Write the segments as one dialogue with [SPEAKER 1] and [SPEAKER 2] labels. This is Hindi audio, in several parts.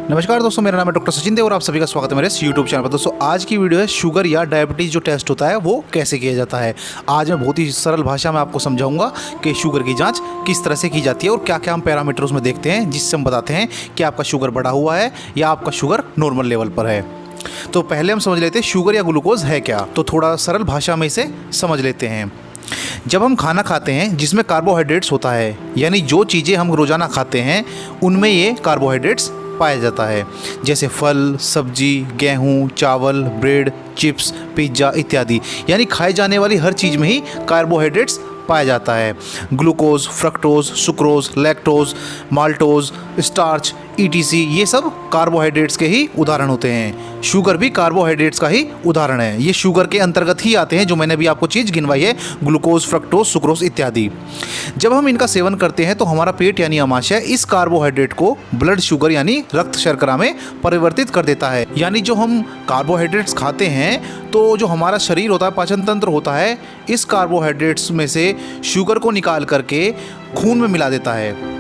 [SPEAKER 1] नमस्कार दोस्तों, मेरा नाम है डॉक्टर सचिन देव और आप सभी का स्वागत है मेरे यूट्यूब चैनल पर। दोस्तों आज की वीडियो है शुगर या डायबिटीज़ जो टेस्ट होता है वो कैसे किया जाता है। आज मैं बहुत ही सरल भाषा में आपको समझाऊंगा कि शुगर की जांच किस तरह से की जाती है और क्या क्या हम पैरामीटर उसमें देखते हैं जिससे हम बताते हैं कि आपका शुगर बढ़ा हुआ है या आपका शुगर नॉर्मल लेवल पर है। तो पहले हम समझ लेते हैं शुगर या ग्लूकोज है क्या। तो थोड़ा सरल भाषा में इसे समझ लेते हैं। जब हम खाना खाते हैं जिसमें कार्बोहाइड्रेट्स होता है, यानी जो चीज़ें हम रोज़ाना खाते हैं उनमें ये कार्बोहाइड्रेट्स पाया जाता है, जैसे फल, सब्जी, गेहूं, चावल, ब्रेड, चिप्स, पिज्ज़ा इत्यादि, यानी खाए जाने वाली हर चीज़ में ही कार्बोहाइड्रेट्स पाया जाता है। Glucose, fructose, sucrose, lactose, maltose, starch ETC ये सब कार्बोहाइड्रेट्स के ही उदाहरण होते हैं। शुगर भी कार्बोहाइड्रेट्स का ही उदाहरण है। ये शुगर के अंतर्गत ही आते हैं जो मैंने अभी आपको चीज़ गिनवाई है, ग्लूकोज, फ्रक्टोज, सुक्रोज इत्यादि। जब हम इनका सेवन करते हैं तो हमारा पेट यानी आमाशय इस कार्बोहाइड्रेट को ब्लड शुगर यानी रक्त शर्करा में परिवर्तित कर देता है। यानी जो हम कार्बोहाइड्रेट्स खाते हैं तो जो हमारा शरीर होता है, पाचन तंत्र होता है, इस कार्बोहाइड्रेट्स में से शुगर को निकाल करके खून में मिला देता है।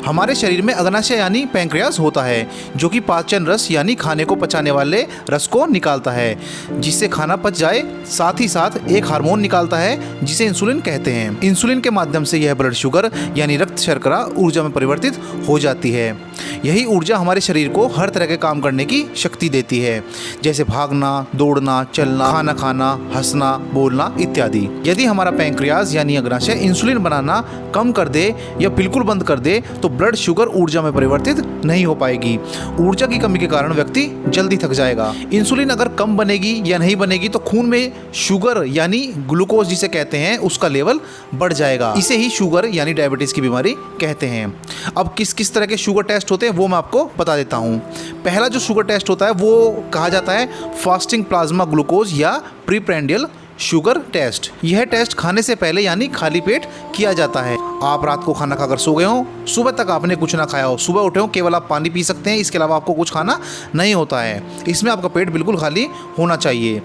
[SPEAKER 1] हमारे शरीर में अग्नाशय यानी पैंक्रियास होता है जो कि पाचन रस यानी खाने को पचाने वाले रस को निकालता है जिससे खाना पच जाए। साथ ही साथ एक हार्मोन निकालता है जिसे इंसुलिन कहते हैं। इंसुलिन के माध्यम से यह ब्लड शुगर यानी रक्त शर्करा ऊर्जा में परिवर्तित हो जाती है। यही ऊर्जा हमारे शरीर को हर तरह के काम करने की शक्ति देती है, जैसे भागना, दौड़ना, चलना, खाना खाना, हंसना, बोलना इत्यादि। यदि हमारा पैंक्रियास यानी अग्नाशय इंसुलिन बनाना कम कर दे या बिल्कुल बंद कर दे तो ब्लड शुगर ऊर्जा में परिवर्तित नहीं हो पाएगी। ऊर्जा की कमी के कारण व्यक्ति जल्दी थक जाएगा। इंसुलिन अगर कम बनेगी या नहीं बनेगी तो खून में शुगर यानी ग्लूकोज जिसे कहते हैं उसका लेवल बढ़ जाएगा। इसे ही शुगर यानी डायबिटीज की बीमारी कहते हैं। अब किस किस तरह के शुगर टेस्ट होते हैं वो मैं आपको बता देता हूँ। पहला जो शुगर टेस्ट होता है वो कहा जाता है फास्टिंग प्लाज्मा ग्लूकोज या प्रीप्रेंडियल शुगर टेस्ट। यह टेस्ट खाने से पहले यानी खाली पेट किया जाता है। आप रात को खाना खाकर सो गए हो, सुबह तक आपने कुछ ना खाया हो, सुबह उठे हो, केवल आप पानी पी सकते हैं, इसके अलावा आपको कुछ खाना नहीं होता है। इसमें आपका पेट बिल्कुल खाली होना चाहिए।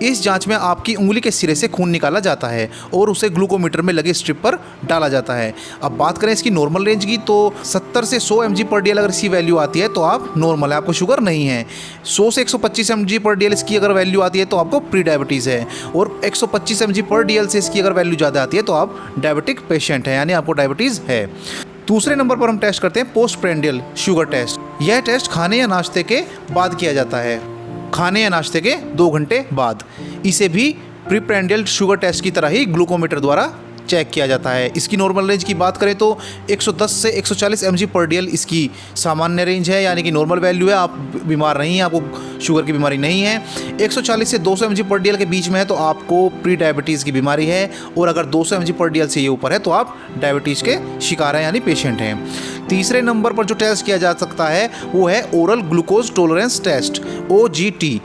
[SPEAKER 1] इस जांच में आपकी उंगली के सिरे से खून निकाला जाता है और उसे ग्लूकोमीटर में लगे स्ट्रिप पर डाला जाता है। अब बात करें इसकी नॉर्मल रेंज की तो 70 से 100 mg/dl अगर इसकी वैल्यू आती है तो आप नॉर्मल है, आपको शुगर नहीं है। 100 से 125 mg/dl इसकी अगर वैल्यू आती है तो आपको प्री डायबिटीज़ है और 125 mg/dl से इसकी अगर वैल्यू ज़्यादा आती है तो आप डायबिटिक पेशेंट हैं, यानी आपको डायबिटीज़ है। दूसरे नंबर पर हम टेस्ट करते हैं पोस्टप्रेंडियल शुगर टेस्ट। यह टेस्ट खाने या नाश्ते के बाद किया जाता है, खाने या नाश्ते के 2 घंटे बाद। इसे भी प्रीप्रेंडियल शुगर टेस्ट की तरह ही ग्लूकोमीटर द्वारा चेक किया जाता है। इसकी नॉर्मल रेंज की बात करें तो 110 से 140 mg/dl इसकी सामान्य रेंज है, यानी कि नॉर्मल वैल्यू है। आप बीमार नहीं हैं, आपको शुगर की बीमारी नहीं है। 140 से 200 mg/dl के बीच में है तो आपको प्री डायबिटीज़ की बीमारी है, और अगर 200 mg/dl से ये ऊपर है तो आप डायबिटीज़ के शिकार हैं यानी पेशेंट हैं। तीसरे नंबर पर जो टेस्ट किया जा सकता है वो है oral glucose tolerance test OGT।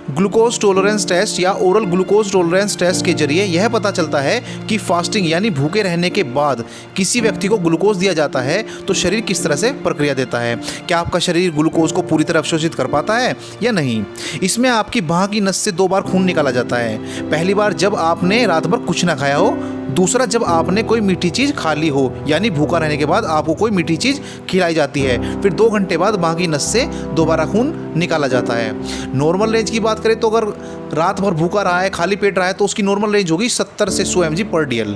[SPEAKER 1] Glucose tolerance test या ओरल ग्लूकोज टॉलरेंस टेस्ट के जरिए यह पता चलता है कि फास्टिंग यानी भूखे रहने के बाद किसी व्यक्ति को ग्लूकोज दिया जाता है तो शरीर किस तरह से प्रक्रिया देता है। क्या आपका शरीर ग्लूकोज को पूरी तरह अवशोषित कर पाता है या नहीं। इसमें आपकी बाह की नस से 2 बार खून निकाला जाता है। पहली बार जब आपने रात भर कुछ ना खाया हो, दूसरा जब आपने कोई मीठी चीज़ खा ली हो, यानी भूखा रहने के बाद आपको कोई मीठी चीज़ खिलाई जाती है। फिर 2 घंटे बाद बाह की नस से दोबारा खून निकाला जाता है। नॉर्मल रेंज की बात करें तो अगर रात भर भूखा रहा है, खाली पेट रहा है तो उसकी नॉर्मल रेंज होगी 70 से 100 mg/dl।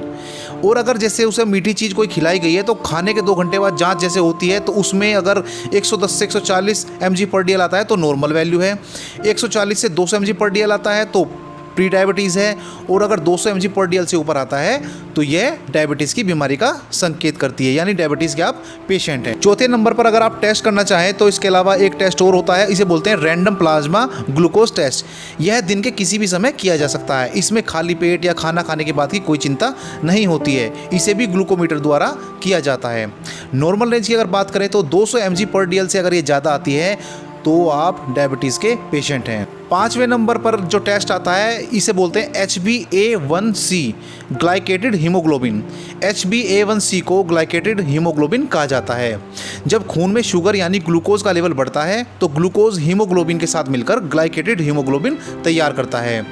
[SPEAKER 1] और अगर जैसे उसे मीठी चीज़ कोई खिलाई गई है तो खाने के 2 घंटे बाद जांच जैसे होती है तो उसमें अगर 110 से 140 mg/dl आता है तो नॉर्मल वैल्यू है। 140 से 200 mg/dl आता है तो प्री डायबिटीज़ है, और अगर 200 mg/dl से ऊपर आता है तो यह डायबिटीज़ की बीमारी का संकेत करती है, यानी डायबिटीज़ के आप पेशेंट हैं। चौथे नंबर पर अगर आप टेस्ट करना चाहें तो इसके अलावा एक टेस्ट और होता है, इसे बोलते हैं रैंडम प्लाज्मा ग्लूकोज टेस्ट। यह दिन के किसी भी समय किया जा सकता है। इसमें खाली पेट या खाना खाने के बाद की कोई चिंता नहीं होती है। इसे भी ग्लूकोमीटर द्वारा किया जाता है। नॉर्मल रेंज की अगर बात करें तो 200 mg/dl से अगर ये ज़्यादा आती है तो आप डायबिटीज़ के पेशेंट हैं। 5वें नंबर पर जो टेस्ट आता है इसे बोलते हैं HbA1c ग्लाइकेटेड हीमोग्लोबिन। HbA1c को ग्लाइकेटेड हीमोग्लोबिन कहा जाता है। जब खून में शुगर यानी ग्लूकोज का लेवल बढ़ता है तो ग्लूकोज हीमोग्लोबिन के साथ मिलकर ग्लाइकेटेड हीमोग्लोबिन तैयार करता है।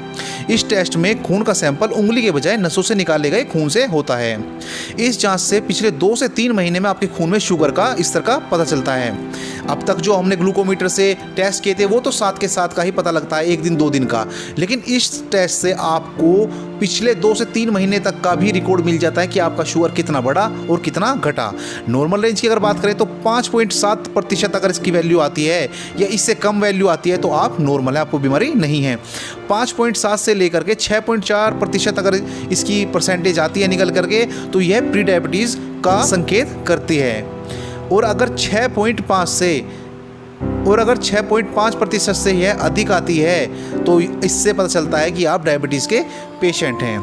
[SPEAKER 1] इस टेस्ट में खून का सैंपल उंगली के बजाय नसों से निकाले गए खून से होता है। इस जांच से पिछले 2 से 3 महीने में आपके खून में शुगर का स्तर का पता चलता है। अब तक जो हमने ग्लूकोमीटर से टेस्ट किए थे वो तो 7 के 7 का ही पता लगता है, 1 दिन 2 दिन का, लेकिन इस टेस्ट से आपको पिछले 2 से 3 महीने तक का भी रिकॉर्ड मिल जाता है कि आपका शुगर कितना बढ़ा और कितना घटा। नॉर्मल रेंज की अगर बात करें तो 5.7% अगर इसकी वैल्यू आती है या इससे कम वैल्यू आती है तो आप नॉर्मल है, आपको बीमारी नहीं है। 5.7 से लेकर के 6.4% अगर इसकी परसेंटेज आती है निकल करके तो यह प्री डायबिटीज़ का संकेत करती है। और अगर 6.5% से यह अधिक आती है तो इससे पता चलता है कि आप डायबिटीज़ के पेशेंट हैं।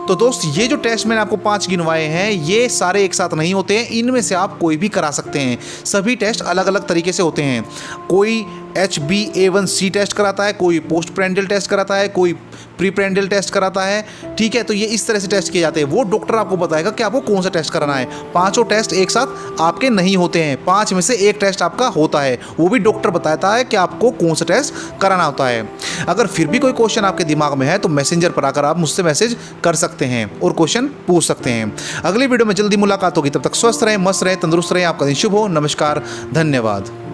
[SPEAKER 1] तो दोस्त, ये जो टेस्ट मैंने आपको 5 गिनवाए हैं ये सारे एक साथ नहीं होते हैं, इनमें से आप कोई भी करा सकते हैं। सभी टेस्ट अलग अलग तरीके से होते हैं। कोई HbA1c टेस्ट कराता है, कोई पोस्ट प्रेंडियल टेस्ट कराता है, कोई प्री प्रेंडियल टेस्ट कराता है। ठीक है, तो ये इस तरह से टेस्ट किए जाते हैं। वो डॉक्टर आपको बताएगा कि आपको कौन सा टेस्ट कराना है। 5 टेस्ट एक साथ आपके नहीं होते हैं, 5 में से एक टेस्ट आपका होता है, वो भी डॉक्टर बताता है कि आपको कौन सा टेस्ट कराना होता है। अगर फिर भी कोई क्वेश्चन आपके दिमाग में है तो मैसेंजर पर आकर आप मुझसे मैसेज कर सकते हैं और क्वेश्चन पूछ सकते हैं। अगली वीडियो में जल्दी मुलाकात होगी, तब तक स्वस्थ रहें, मस्त रहें, तंदुरुस्त रहें। आपका दिन शुभ हो। नमस्कार, धन्यवाद।